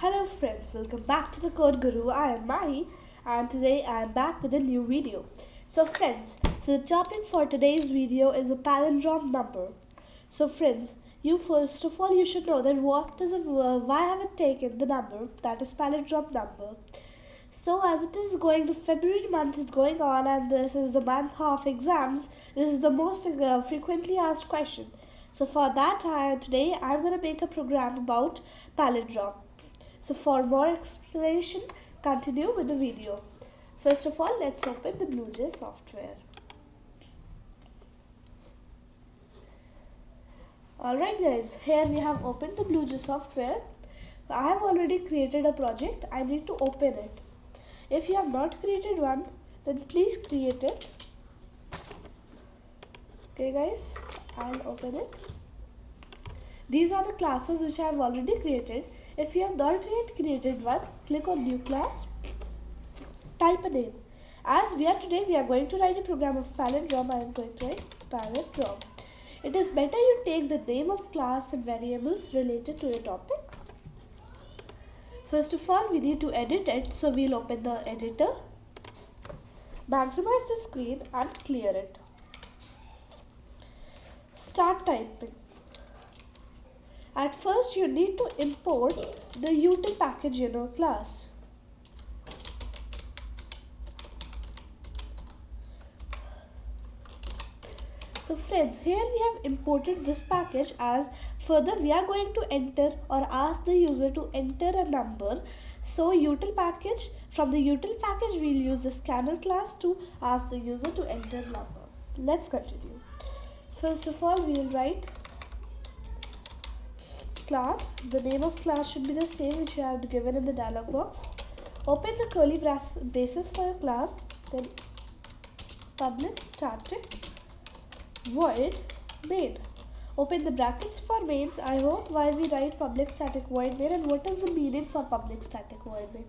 Hello friends, welcome back to the Code Guru. I am Mahi and today I am back with a new video. So the topic for today's video is a palindrome number. So friends, first of all you should know that why have I taken the number that is palindrome number. So as the February month is going on and this is the month of exams, this is the most frequently asked question. So for that today I'm going to make a program about palindrome. So for more explanation, continue with the video. First of all, let's open the BlueJ software. Alright guys, here we have opened the BlueJ software. I have already created a project. I need to open it. If you have not created one, then please create it. Okay guys, I'll open it. These are the classes which I have already created. If you have not yet created one, click on new class, type a name. As today we are going to write a program of palindrome. I am going to write palindrome. It is better you take the name of class and variables related to your topic. First of all, we need to edit it, so we'll open the editor, maximize the screen and clear it. Start typing. At first, you need to import the util package in your class. So friends, here we have imported this package. As further we are going to enter or ask the user to enter a number. So from the util package we'll use the scanner class to ask the user to enter number. Let's continue. First of all, we'll write class. The name of class should be the same which you have given in the dialog box. Open the curly braces for your class, then public static void main. Open the brackets for mains. I hope why we write public static void main and what is the meaning for public static void main.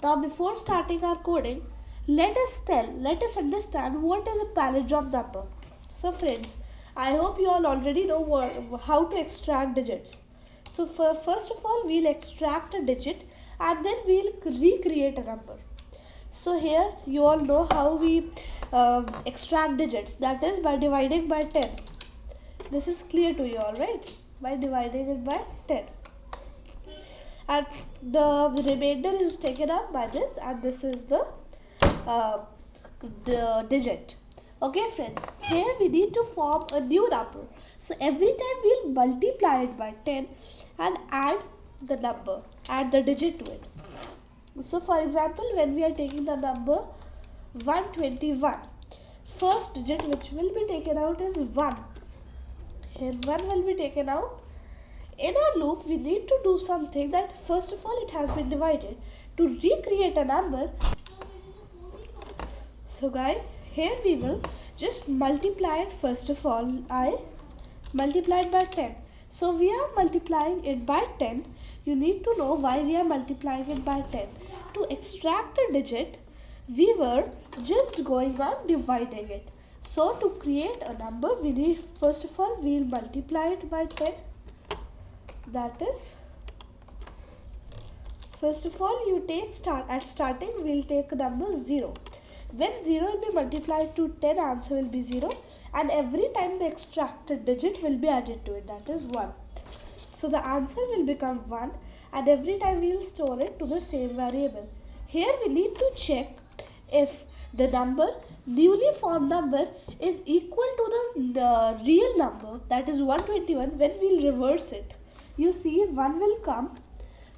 Now before starting our coding, let us understand what is a palindrome number. So friends, I hope you all already know how to extract digits. So first of all, we'll extract a digit and then we'll recreate a number. So here you all know how we extract digits, that is by dividing by 10. This is clear to you all, right? By dividing it by 10. And the remainder is taken up by this, and this is the digit. Okay friends, here we need to form a new number. So every time we'll multiply it by 10 and add the digit to it. So for example, when we are taking the number 121, first digit which will be taken out is 1. Here 1 will be taken out. In our loop, we need to do something that first of all it has been divided. To recreate a number, so guys, here we will just multiply it. First of all, I multiplied by 10. So we are multiplying it by 10. You need to know why we are multiplying it by 10. To extract a digit, we were just going on dividing it. So to create a number, we need, first of all, we'll multiply it by 10. That is, first of all, at starting, we'll take number 0. When 0 will be multiplied to 10, answer will be 0. And every time the extracted digit will be added to it, that is 1. So the answer will become 1, and every time we will store it to the same variable. Here we need to check if the newly formed number is equal to the real number, that is 121. When we will reverse it, you see 1 will come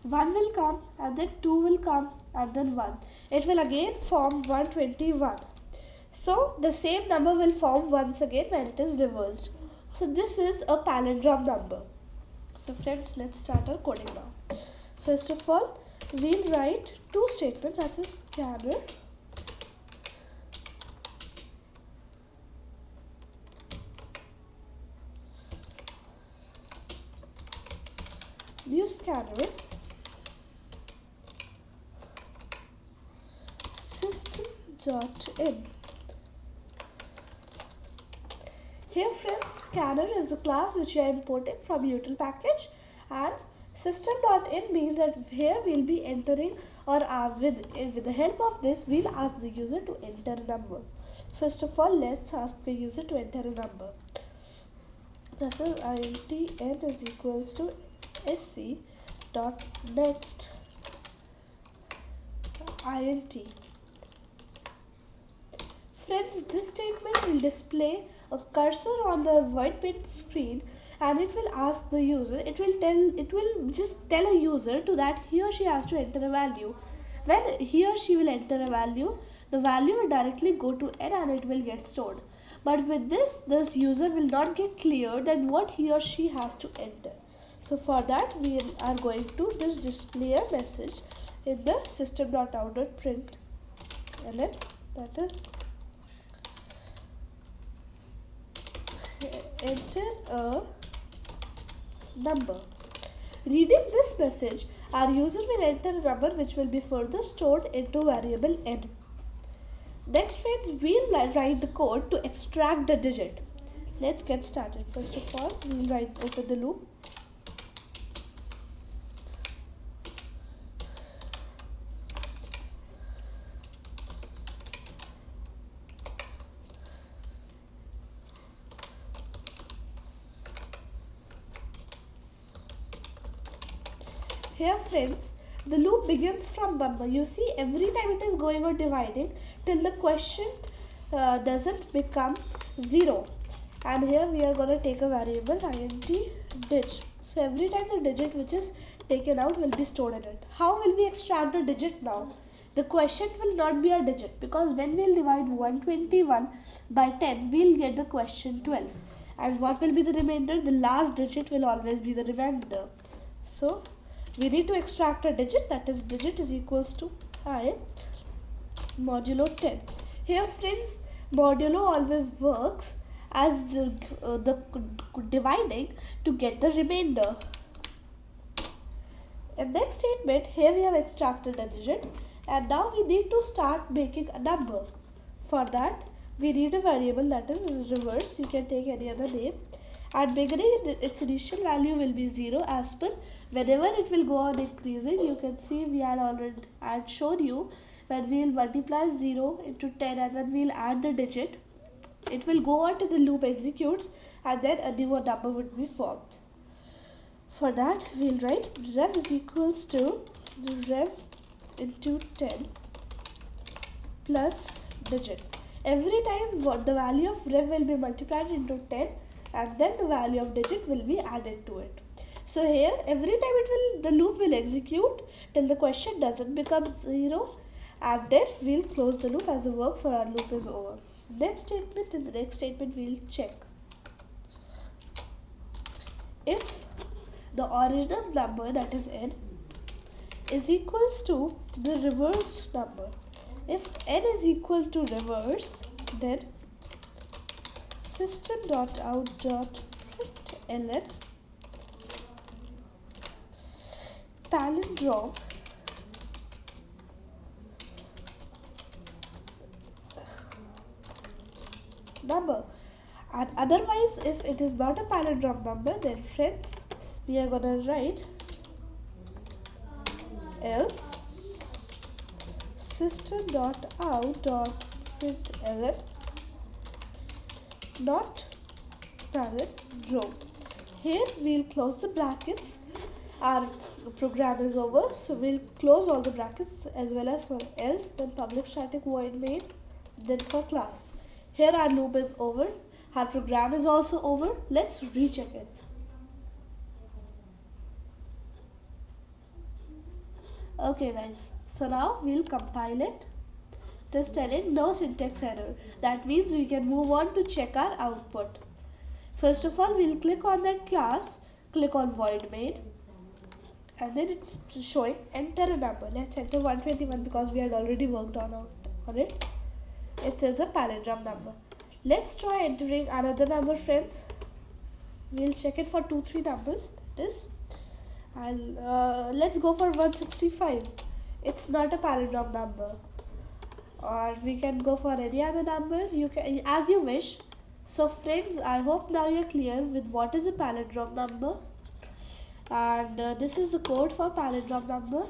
and then 2 will come and then 1. It will again form 121. So the same number will form once again when it is reversed. So this is a palindrome number. So friends, let's start our coding now. First of all, we'll write two statements, that is scanner new scanner system.in. Here friends, scanner is the class which you are importing from util package, and System.in means that here we'll be entering, or with the help of this we'll ask the user to enter a number. First of all, let's ask the user to enter a number. This is intn is equals to sc dot next int. Friends, this statement will display a cursor on the void print screen, and it will ask the user, it will just tell a user to that he or she has to enter a value. When he or she will enter a value, the value will directly go to n and it will get stored. But with this user will not get clear that what he or she has to enter. So for that we are going to just display a message in the system.out.println, that is enter a number. Reading this message, our user will enter a number which will be further stored into variable n. Next, friends, we'll write the code to extract the digit. Let's get started. First of all, we'll open the loop. Here, friends, the loop begins from number. You see, every time it is going on dividing till the question doesn't become 0. And here we are going to take a variable int dig. So every time the digit which is taken out will be stored in it. How will we extract the digit now? The question will not be a digit, because when we'll divide 121 by 10, we'll get the question 12. And what will be the remainder? The last digit will always be the remainder. So we need to extract a digit, that is digit is equals to I modulo 10. Here, friends, modulo always works as the dividing to get the remainder. In next statement, here we have extracted a digit, and now we need to start making a number. For that, we need a variable that is reverse. You can take any other name. At beginning, its initial value will be 0 as per. Whenever it will go on increasing, you can see we had shown you when we will multiply 0 into 10 and then we will add the digit. It will go on till the loop executes, and then a new number would be formed. For that, we will write rev is equals to rev into 10 plus digit. Every time the value of rev will be multiplied into 10, and then the value of digit will be added to it. So here, every time the loop will execute till the question doesn't become 0, and then we'll close the loop as the work for our loop is over. Next statement, in the next statement we'll check if the original number, that is n, is equals to the reverse number. If n is equal to reverse, then system.out.println palindrome number. And otherwise, if it is not a palindrome number, then friends, we are gonna write else system.out.println not palindrome. Here we'll close the brackets. Our program is over, so we'll close all the brackets as well as for else, then public static void main, then for class. Here our loop is over. Our program is also over. Let's recheck it. Okay guys, so now we'll compile it. It is telling no syntax error. That means we can move on to check our output. First of all, we'll click on that class, click on void main, and then it's showing enter a number. Let's enter 121 because we had already worked on it. It says a palindrome number. Let's try entering another number, friends. We'll check it for 2-3 numbers. That is, let's go for 165. It's not a palindrome number. Or we can go for any other number. You can, as you wish. So friends, I hope now you're clear with what is a palindrome number. and this is the code for palindrome number.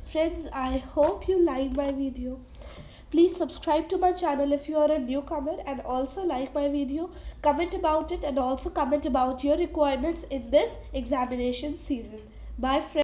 Friends, I hope you liked my video. Please subscribe to my channel if you are a newcomer, and also like my video, comment about it, and also comment about your requirements in this examination season. Bye friends.